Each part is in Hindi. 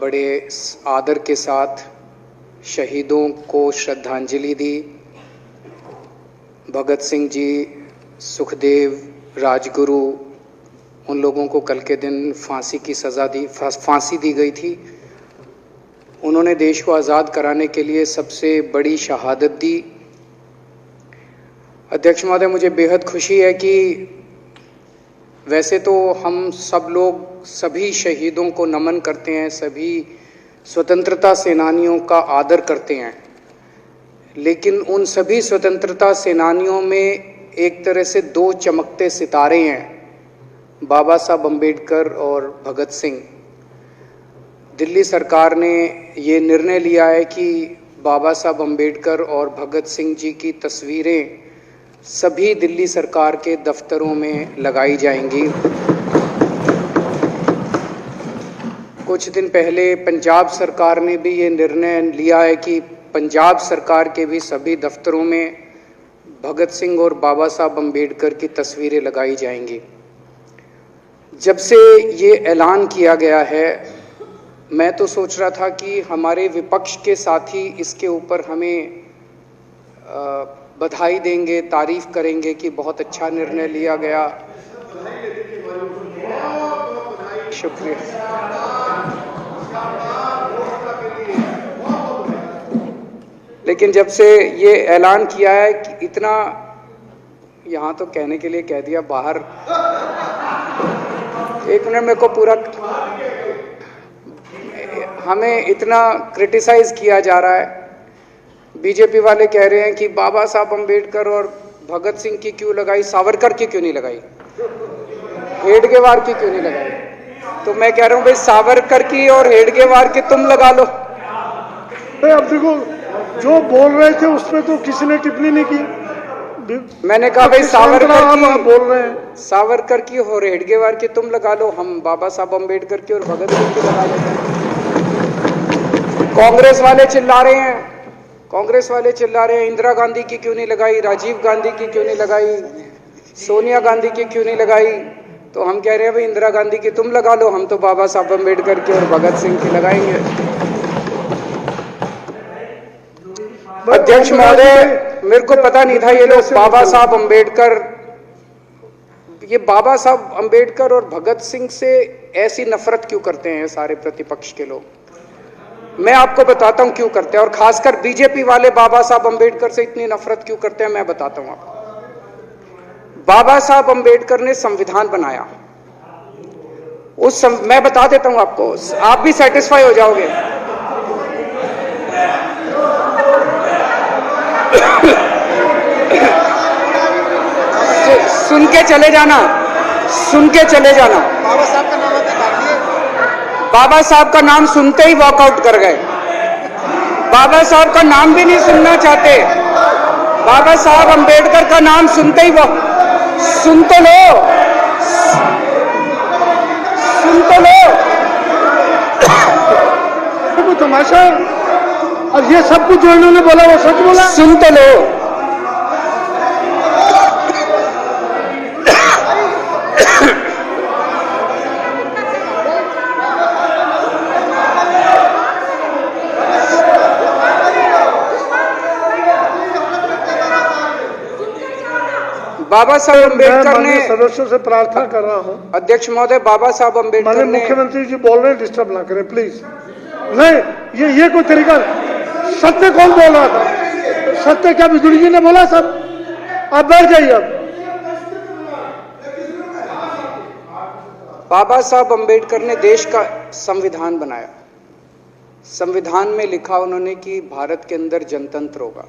बड़े आदर के साथ शहीदों को श्रद्धांजलि दी। भगत सिंह जी, सुखदेव, राजगुरु, उन लोगों को कल के दिन फांसी दी गई थी। उन्होंने देश को आज़ाद कराने के लिए सबसे बड़ी शहादत दी। अध्यक्ष महोदय, मुझे बेहद खुशी है कि वैसे तो हम सब लोग सभी शहीदों को नमन करते हैं, सभी स्वतंत्रता सेनानियों का आदर करते हैं, लेकिन उन सभी स्वतंत्रता सेनानियों में एक तरह से दो चमकते सितारे हैं, बाबा साहब अम्बेडकर और भगत सिंह। दिल्ली सरकार ने ये निर्णय लिया है कि बाबा साहब अम्बेडकर और भगत सिंह जी की तस्वीरें सभी दिल्ली सरकार के दफ्तरों में लगाई जाएंगी। कुछ दिन पहले पंजाब सरकार ने भी ये निर्णय लिया है कि पंजाब सरकार के भी सभी दफ्तरों में भगत सिंह और बाबा साहब अम्बेडकर की तस्वीरें लगाई जाएंगी। जब से ये ऐलान किया गया है, मैं तो सोच रहा था कि हमारे विपक्ष के साथी इसके ऊपर हमें बधाई देंगे, तारीफ करेंगे कि बहुत अच्छा निर्णय लिया गया। शुक्रिया। लेकिन जब से ये ऐलान किया है कि इतना, यहाँ तो कहने के लिए कह दिया, बाहर एक मिनट मेरे को पूरा, हमें इतना क्रिटिसाइज किया जा रहा है। बीजेपी वाले कह रहे हैं कि बाबा साहब अम्बेडकर और भगत सिंह की क्यों लगाई, सावरकर की क्यों नहीं लगाई, हेडगेवार की क्यों नहीं लगाई। तो मैं कह रहा हूं भाई, सावरकर की और हेडगेवार की तुम लगा लो। अब देखो, जो बोल रहे थे उसमें तो किसी ने टिप्पणी नहीं की। मैंने कहा भाई सावरकर की बोल रहे हैं, सावरकर की और हेडगेवार की तुम लगा लो, हम बाबा साहब अम्बेडकर की और भगत सिंह की लगा लेते हैं। कांग्रेस वाले चिल्ला रहे हैं, इंदिरा गांधी की क्यों नहीं लगाई, राजीव गांधी की क्यों नहीं लगाई, सोनिया गांधी की क्यों नहीं लगाई। तो हम कह रहे हैं भाई, इंदिरा गांधी की तुम लगा लो, हम तो बाबा साहब अम्बेडकर की और भगत सिंह की लगाएंगे। अध्यक्ष महोदय, मेरे को पता नहीं था ये लोग बाबा साहब अम्बेडकर और भगत सिंह से ऐसी नफरत क्यों करते हैं सारे प्रतिपक्ष के लोग। मैं आपको बताता हूं क्यों करते हैं, और खासकर बीजेपी वाले बाबा साहब अम्बेडकर से इतनी नफरत क्यों करते हैं, मैं बताता हूं आपको। बाबा साहब अम्बेडकर ने संविधान बनाया, मैं बता देता हूं आपको, आप भी सेटिस्फाई हो जाओगे। सुन के चले जाना। बाबा साहब का नाम सुनते ही वॉकआउट कर गए। बाबा साहब का नाम भी नहीं सुनना चाहते। बाबा साहब अम्बेडकर का नाम सुनते ही सुन तो लो। वो तमाशा, और ये सब कुछ जो इन्होंने बोला वो सच बोला। सुन तो लो। बाबा साहब अम्बेडकर ने, सदस्यों से प्रार्थना कर रहा हूं, अध्यक्ष महोदय, बाबा साहब अम्बेडकर ने, मुख्यमंत्री जी बोल रहे हैं, डिस्टर्ब ना करें प्लीज। नहीं, ये कोई तरीका। सत्य कौन बोल रहा था? सत्य क्या बिजुली जी ने बोला? सब आप बैठ जाइए। अब बाबा साहब अम्बेडकर ने देश का संविधान बनाया। संविधान में लिखा उन्होंने कि भारत के अंदर जनतंत्र होगा।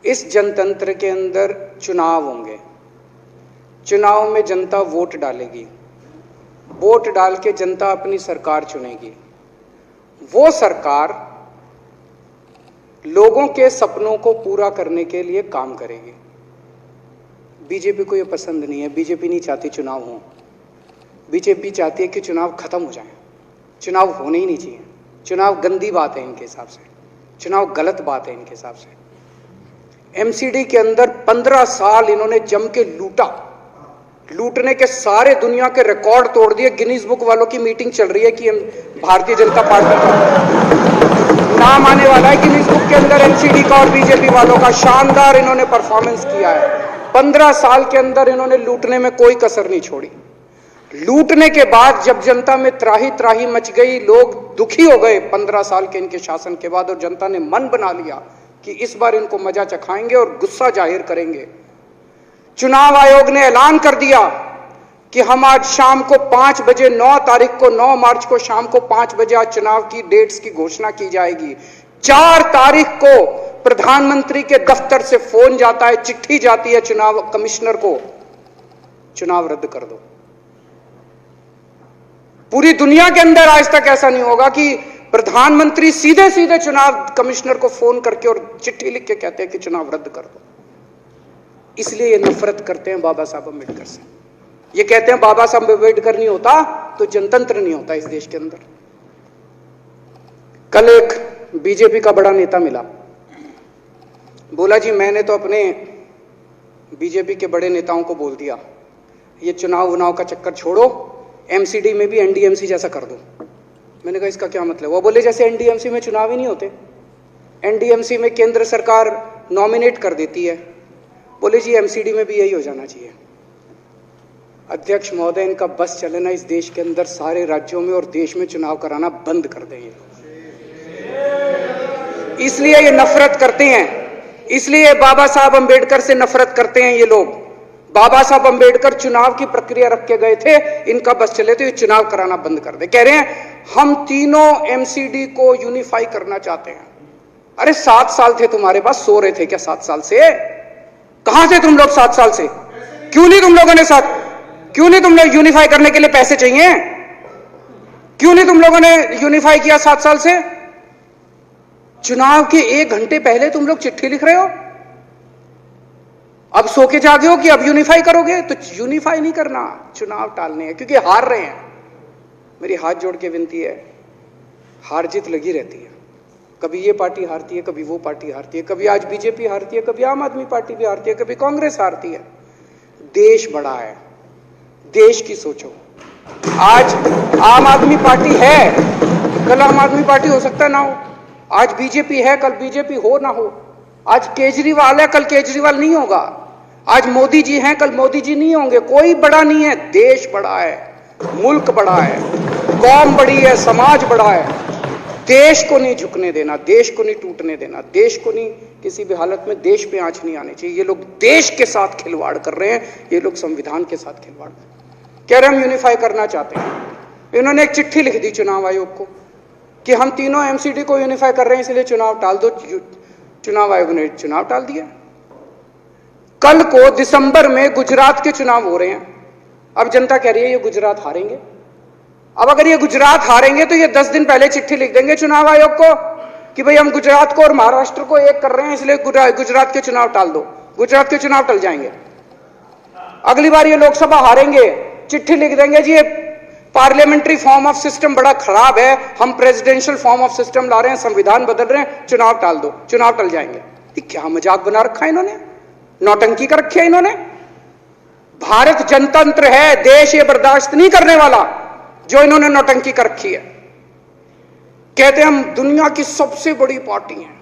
इस जनतंत्र के अंदर चुनाव होंगे। चुनाव में जनता वोट डालेगी। वोट डाल के जनता अपनी सरकार चुनेगी। वो सरकार लोगों के सपनों को पूरा करने के लिए काम करेगी। बीजेपी को ये पसंद नहीं है। बीजेपी नहीं चाहती चुनाव हो। बीजेपी चाहती है कि चुनाव खत्म हो जाए। चुनाव होने ही नहीं चाहिए। चुनाव गंदी बात है इनके हिसाब से। चुनाव गलत बात है इनके हिसाब से। एमसीडी के अंदर 15 साल इन्होंने जम के लूटने के सारे दुनिया के रिकॉर्ड तोड़ दिए। गिनीज बुक वालों की मीटिंग चल रही है कि भारतीय जनता पार्टी का नाम आने वाला है गिनीज बुक के अंदर, एनसीडी का और बीजेपी वालों का। शानदार इन्होंने परफॉर्मेंस किया है। 15 साल के अंदर इन्होंने लूटने में कोई कसर नहीं छोड़ी। लूटने के बाद जब जनता में त्राही त्राही मच गई, लोग दुखी हो गए 15 साल के इनके शासन के बाद, और जनता ने मन बना लिया कि इस बार इनको मजा चखाएंगे और गुस्सा जाहिर करेंगे। चुनाव आयोग ने ऐलान कर दिया कि हम आज शाम को 5 बजे 9 तारीख को 9 मार्च को शाम को 5 बजे आज चुनाव की डेट्स की घोषणा की जाएगी। 4 तारीख को प्रधानमंत्री के दफ्तर से फोन जाता है, चिट्ठी जाती है चुनाव कमिश्नर को, चुनाव रद्द कर दो। पूरी दुनिया के अंदर आज तक ऐसा नहीं होगा कि प्रधानमंत्री सीधे सीधे चुनाव कमिश्नर को फोन करके और चिट्ठी लिख के कहते हैं कि चुनाव रद्द कर दो। इसलिए ये नफरत करते हैं बाबा साहब अम्बेडकर से। ये कहते हैं बाबा साहब अम्बेडकर नहीं होता तो जनतंत्र नहीं होता इस देश के अंदर। कल एक बीजेपी का बड़ा नेता मिला, बोला जी मैंने तो अपने बीजेपी के बड़े नेताओं को बोल दिया ये चुनाव वुनाव का चक्कर छोड़ो, एमसीडी में भी एनडीएमसी जैसा कर दो। मैंने कहा इसका क्या मतलब? वो बोले जैसे एनडीएमसी में चुनाव ही नहीं होते, एनडीएमसी में केंद्र सरकार नॉमिनेट कर देती है। बोले जी एमसीडी में भी यही हो जाना चाहिए। अध्यक्ष महोदय, इनका बस चलना इस देश के अंदर सारे राज्यों में और देश में चुनाव कराना बंद कर देंगे। इसलिए ये नफरत करते हैं, इसलिए बाबा साहब अंबेडकर से नफरत करते हैं ये लोग। बाबा साहब अंबेडकर चुनाव की प्रक्रिया रख के गए थे, इनका बस चले तो ये चुनाव कराना बंद कर दे। कह रहे हैं हम तीनों एमसीडी को यूनिफाई करना चाहते हैं। अरे 7 साल थे तुम्हारे पास, सो रहे थे क्या 7 साल से? कहां थे तुम लोग 7 साल से? क्यों नहीं तुम लोगों ने क्यों नहीं तुम लोग यूनिफाई करने के लिए पैसे चाहिए? क्यों नहीं तुम लोगों ने यूनिफाई किया 7 साल से? चुनाव के 1 घंटे पहले तुम लोग चिट्ठी लिख रहे हो, अब सो के जागे हो कि अब यूनिफाई करोगे। तो यूनिफाई नहीं करना, चुनाव टालने हैं, क्योंकि हार रहे हैं। मेरी हाथ जोड़ के विनती है, हार जीत लगी रहती है। कभी ये पार्टी हारती है, कभी वो पार्टी हारती है, कभी आज बीजेपी हारती है, कभी आम आदमी पार्टी भी हारती है, कभी कांग्रेस हारती है। देश बड़ा है, देश की सोचो। आज आम आदमी पार्टी है, कल आम आदमी पार्टी हो सकता है ना हो। आज बीजेपी है, कल बीजेपी हो ना हो। आज केजरीवाल है, कल केजरीवाल नहीं होगा। आज मोदी जी हैं, कल मोदी जी नहीं होंगे। कोई बड़ा नहीं है, देश बड़ा है, मुल्क बड़ा है, कौम बड़ी है, समाज बड़ा है। देश को नहीं झुकने देना, देश को नहीं टूटने देना, देश को नहीं किसी भी हालत में देश पे आंच नहीं आनी चाहिए। ये लोग देश के साथ खिलवाड़ कर रहे हैं, ये लोग संविधान के साथ खिलवाड़ कह रहे हम यूनिफाई करना चाहते हैं। इन्होंने एक चिट्ठी लिख दी चुनाव आयोग को कि हम तीनों एमसीडी को यूनिफाई कर रहे हैं, इसलिए चुनाव टाल दो। चुनाव आयोग ने चुनाव टाल दिया। कल को दिसंबर में गुजरात के चुनाव हो रहे हैं। अब जनता कह रही है ये गुजरात हारेंगे। अब अगर ये गुजरात हारेंगे तो ये 10 दिन पहले चिट्ठी लिख देंगे चुनाव आयोग को कि भाई हम गुजरात को और महाराष्ट्र को एक कर रहे हैं, इसलिए गुजरात के चुनाव टाल दो। गुजरात के चुनाव टल जाएंगे। अगली बार ये लोकसभा हारेंगे, चिट्ठी लिख देंगे जी ये पार्लियामेंट्री फॉर्म ऑफ सिस्टम बड़ा खराब है, हम प्रेसिडेंशियल फॉर्म ऑफ सिस्टम ला रहे हैं, संविधान बदल रहे हैं, चुनाव टाल दो। चुनाव टल जाएंगे। ये क्या मजाक बना रखा है इन्होंने, नौटंकी कर रखी है इन्होंने। भारत जनतंत्र है, देश ये बर्दाश्त नहीं करने वाला जो इन्होंने नौटंकी कर रखी है। कहते हैं हम दुनिया की सबसे बड़ी पार्टी हैं,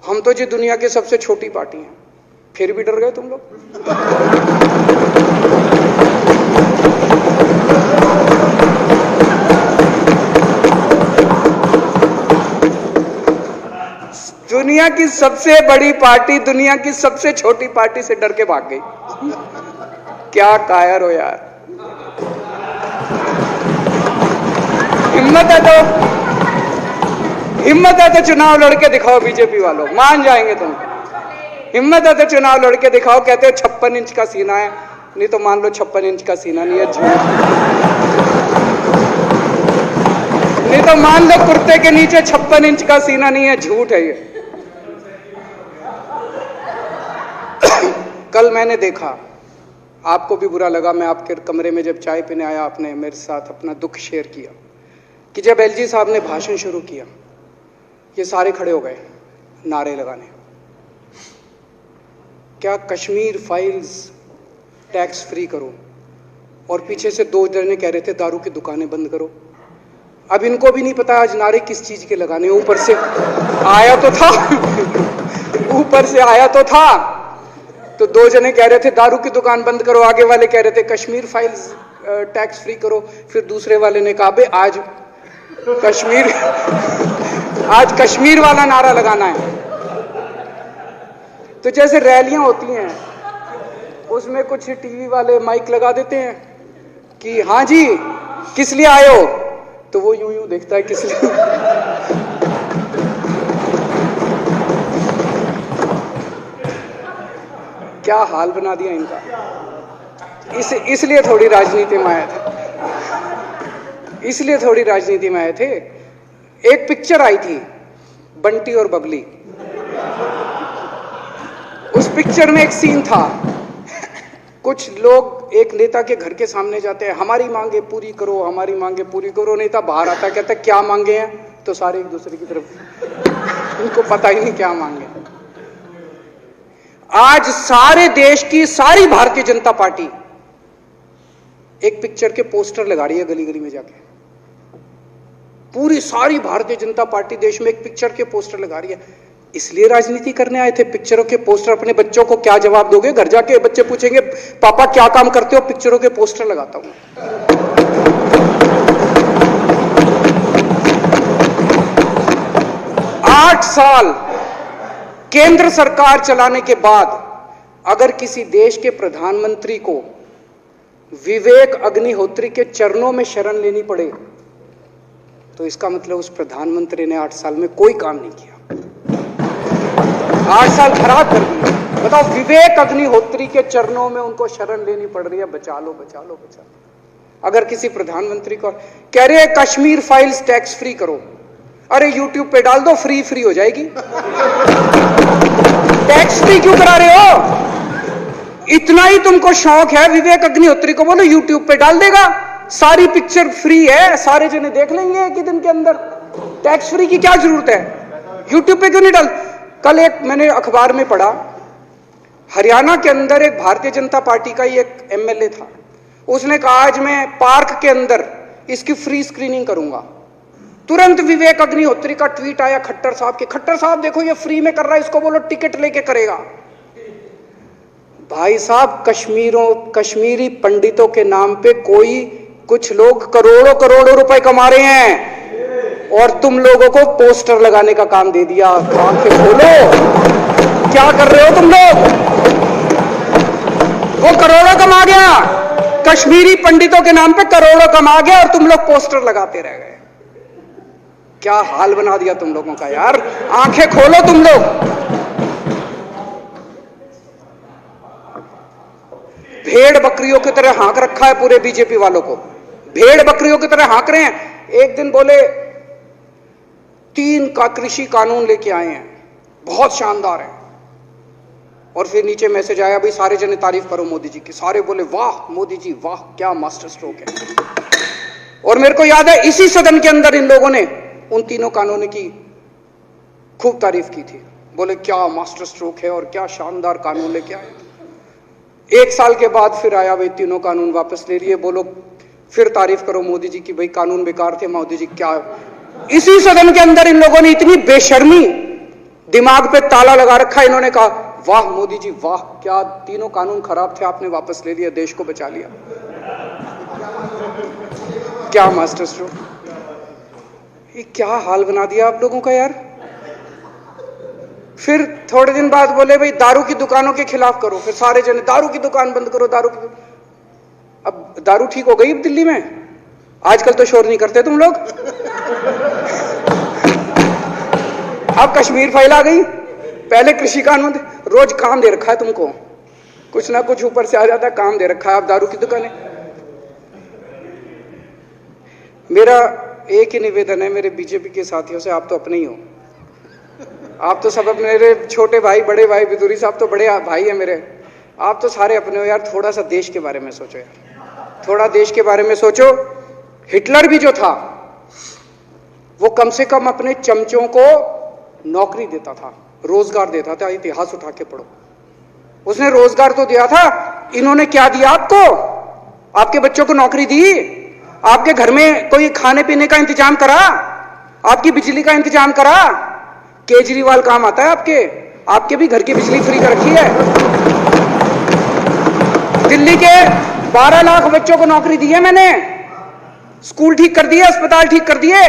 हम तो जी दुनिया की सबसे छोटी पार्टी हैं। फिर भी डर गए तुम लोग। दुनिया की सबसे बड़ी पार्टी दुनिया की सबसे छोटी पार्टी से डर के भाग गई। क्या कायर हो यार। हिम्मत है तो चुनाव लड़के दिखाओ बीजेपी वालों, मान जाएंगे तुम। हिम्मत है तो चुनाव लड़के दिखाओ। कहते हो 56 इंच का सीना है, नहीं तो मान लो 56 इंच का सीना नहीं है, झूठ। नहीं तो मान लो कुर्ते के नीचे 56 इंच का सीना नहीं है, झूठ है ये। कल मैंने देखा, आपको भी बुरा लगा, मैं आपके कमरे में जब चाय पीने आया, आपने मेरे साथ अपना दुख शेयर किया कि जब एलजी साहब ने भाषण शुरू किया, ये सारे खड़े हो गए नारे लगाने। क्या कश्मीर फाइल्स टैक्स फ्री करो, और पीछे से 2 जने कह रहे थे दारू की दुकानें बंद करो। अब इनको भी नहीं पता आज नारे किस चीज के लगाने, ऊपर से आया तो था ऊपर से आया तो था। तो 2 जने कह रहे थे दारू की दुकान बंद करो, आगे वाले कह रहे थे कश्मीर फाइल्स टैक्स फ्री करो, फिर दूसरे वाले ने कहा आज कश्मीर वाला नारा लगाना है। तो जैसे रैलियां होती हैं उसमें कुछ टीवी वाले माइक लगा देते हैं कि हाँ जी किस लिए आए हो, तो वो यूं यूं देखता है किस लिए। क्या हाल बना दिया इनका। इसलिए थोड़ी राजनीति में आए थे, इसलिए थोड़ी राजनीति में आए थे। एक पिक्चर आई थी बंटी और बबली, उस पिक्चर में एक सीन था, कुछ लोग एक नेता के घर के सामने जाते हैं, हमारी मांगे पूरी करो, हमारी मांगे पूरी करो। नेता बाहर आता कहता है क्या मांगे हैं, तो सारे एक दूसरे की तरफ, उनको पता ही नहीं क्या मांगे। आज सारे देश की सारी भारतीय जनता पार्टी एक पिक्चर के पोस्टर लगा रही है गली गली में जाके। पूरी सारी भारतीय जनता पार्टी देश में एक पिक्चर के पोस्टर लगा रही है। इसलिए राजनीति करने आए थे, पिक्चरों के पोस्टर। अपने बच्चों को क्या जवाब दोगे? घर जाके बच्चे पूछेंगे पापा क्या काम करते हो? पिक्चरों के पोस्टर लगाता हूं। 8 साल केंद्र सरकार चलाने के बाद अगर किसी देश के प्रधानमंत्री को विवेक अग्निहोत्री के चरणों में शरण लेनी पड़े तो इसका मतलब उस प्रधानमंत्री ने 8 साल में कोई काम नहीं किया। 8 साल खराब कर दिए। बताओ, विवेक अग्निहोत्री के चरणों में उनको शरण लेनी पड़ रही है, बचा लो बचा लो बचा लो। अगर किसी प्रधानमंत्री को कह रहे हैं कश्मीर फाइल्स टैक्स फ्री करो, अरे यूट्यूब पे डाल दो, फ्री हो जाएगी। टैक्स फ्री क्यों करा रहे हो? इतना ही तुमको शौक है, विवेक अग्निहोत्री को बोलो यूट्यूब पे डाल देगा, सारी पिक्चर फ्री है, सारे जने देख लेंगे एक ही दिन के अंदर। टैक्स फ्री की क्या जरूरत है? यूट्यूब पे क्यों नहीं डाल? कल एक मैंने अखबार में पढ़ा, हरियाणा के अंदर एक भारतीय जनता पार्टी का ही एक एमएलए था, उसने कहा आज मैं पार्क के अंदर इसकी फ्री स्क्रीनिंग करूंगा। तुरंत विवेक अग्निहोत्री का ट्वीट आया खट्टर साहब के, खट्टर साहब देखो ये फ्री में कर रहा है, इसको बोलो टिकट लेके करेगा। भाई साहब, कश्मीरी पंडितों के नाम पे कुछ लोग करोड़ों रुपए कमा रहे हैं और तुम लोगों को पोस्टर लगाने का काम दे दिया। आंखें खोलो, क्या कर रहे हो तुम लोग? वो करोड़ों कमा गया, कश्मीरी पंडितों के नाम पे करोड़ों कमा गया और तुम लोग पोस्टर लगाते रह गए। क्या हाल बना दिया तुम लोगों का यार। आंखें खोलो तुम लोग। भेड़ बकरियों की तरह हाँक रखा है पूरे बीजेपी वालों को, भेड़ बकरियों की तरह हाँक रहे हैं। एक दिन बोले 3 का कृषि कानून लेके आए हैं, बहुत शानदार है, और फिर नीचे मैसेज आया भाई सारे जने तारीफ करो मोदी जी की। सारे बोले वाह मोदी जी वाह, क्या मास्टर स्ट्रोक है। और मेरे को याद है इसी सदन के अंदर इन लोगों ने उन 3 कानूनों की खूब तारीफ की थी, बोले क्या मास्टर स्ट्रोक है और क्या शानदार कानून लेके आए। 1 साल के बाद फिर आया भाई 3 कानून वापस ले लिए, बोलो फिर तारीफ करो मोदी जी की, भाई कानून बेकार थे मोदी जी। क्या इसी सदन के अंदर इन लोगों ने इतनी बेशर्मी, दिमाग पे ताला लगा रखा, इन्होंने कहा वाह मोदी जी वाह, क्या 3 कानून खराब थे आपने वापस ले लिया, देश को बचा लिया। क्या मास्टर स्ट्रोक, ये क्या हाल बना दिया आप लोगों का यार। फिर थोड़े दिन बाद बोले भाई दारू की दुकानों के खिलाफ करो, फिर सारे जने दारू की दुकान बंद करो, अब दारू ठीक हो गई दिल्ली में? आजकल तो शोर नहीं करते तुम लोग। अब कश्मीर फाइल आ गई, पहले कृषि कानून, रोज काम दे रखा है तुमको, कुछ ना कुछ ऊपर से आ जाता है, काम दे रखा है। अब दारू की दुकानें। मेरा एक ही निवेदन है मेरे बीजेपी के साथियों से, आप तो अपने ही हो, आप तो सब अपने, मेरे छोटे भाई बड़े भाई बिदुरी साहब तो बड़े भाई है मेरे, आप तो सारे अपने हो यार। थोड़ा सा देश के बारे में सोचो यार, थोड़ा देश के बारे में सोचो। हिटलर भी जो था वो कम से कम अपने चमचों को नौकरी देता था, रोजगार देता था। इतिहास उठा के पढ़ो, उसने रोजगार तो दिया था, इन्होंने क्या दिया आपको? आपके बच्चों को नौकरी दी? आपके घर में कोई खाने पीने का इंतजाम करा? आपकी बिजली का इंतजाम करा? केजरीवाल काम आता है आपके? आपके भी घर की बिजली फ्री कर रखी है। दिल्ली के 12 लाख बच्चों को नौकरी दी है मैंने, स्कूल ठीक कर दिए, अस्पताल ठीक कर दिए।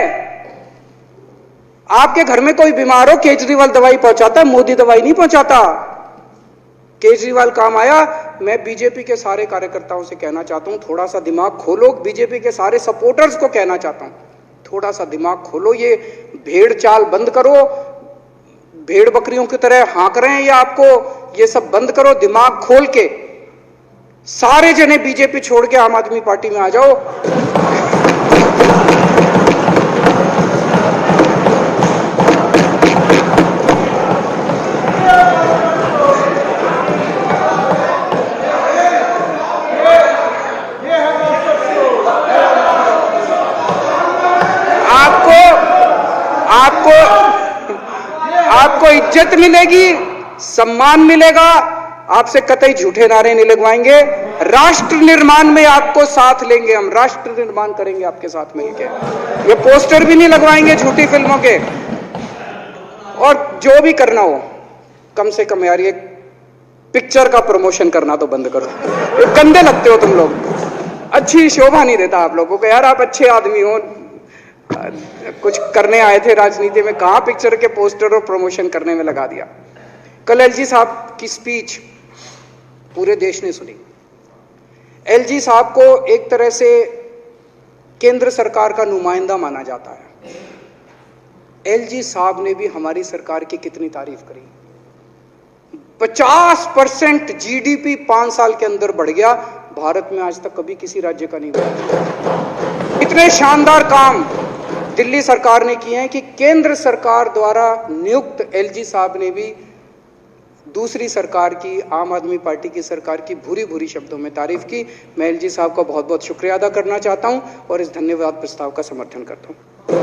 आपके घर में कोई बीमार हो, केजरीवाल दवाई पहुंचाता है, मोदी दवाई नहीं पहुंचाता। केजरीवाल काम आया। मैं बीजेपी के सारे कार्यकर्ताओं से कहना चाहता हूं, थोड़ा सा दिमाग खोलो। बीजेपी के सारे सपोर्टर्स को कहना चाहता हूं, थोड़ा सा दिमाग खोलो। ये भेड़ चाल बंद करो, भेड़ बकरियों की तरह हाँक रहे हैं ये आपको, ये सब बंद करो। दिमाग खोल के सारे जने बीजेपी छोड़ के आम आदमी पार्टी में आ जाओ। आपको इज्जत मिलेगी, सम्मान मिलेगा। आपसे कतई झूठे नारे नहीं लगवाएंगे। राष्ट्र निर्माण में आपको साथ लेंगे हम, राष्ट्र निर्माण करेंगे आपके साथ मिलकर। ये पोस्टर भी नहीं लगवाएंगे झूठी फिल्मों के। और जो भी करना हो, कम से कम यार ये पिक्चर का प्रमोशन करना तो बंद करो। ये गंदे लगते हो तुम लोग, अच्छी शोभा नहीं देता आप लोगों को। यार आप अच्छे आदमी हो, कुछ करने आए थे राजनीति में, कहां पिक्चर के पोस्टर और प्रमोशन करने में लगा दिया। कल एलजी साहब की स्पीच पूरे देश ने सुनी। एलजी साहब को एक तरह से केंद्र सरकार का नुमाइंदा माना जाता है। एलजी साहब ने भी हमारी सरकार की कितनी तारीफ करी। 50% जीडीपी 5 साल के अंदर बढ़ गया। भारत में आज तक कभी किसी राज्य का नहीं हुआ। इतने शानदार काम दिल्ली सरकार ने किए हैं कि केंद्र सरकार द्वारा नियुक्त एलजी साहब ने भी दूसरी सरकार की, आम आदमी पार्टी की सरकार की भूरी भूरी शब्दों में तारीफ की। मैं एलजी साहब का बहुत बहुत शुक्रिया अदा करना चाहता हूं और इस धन्यवाद प्रस्ताव का समर्थन करता हूं।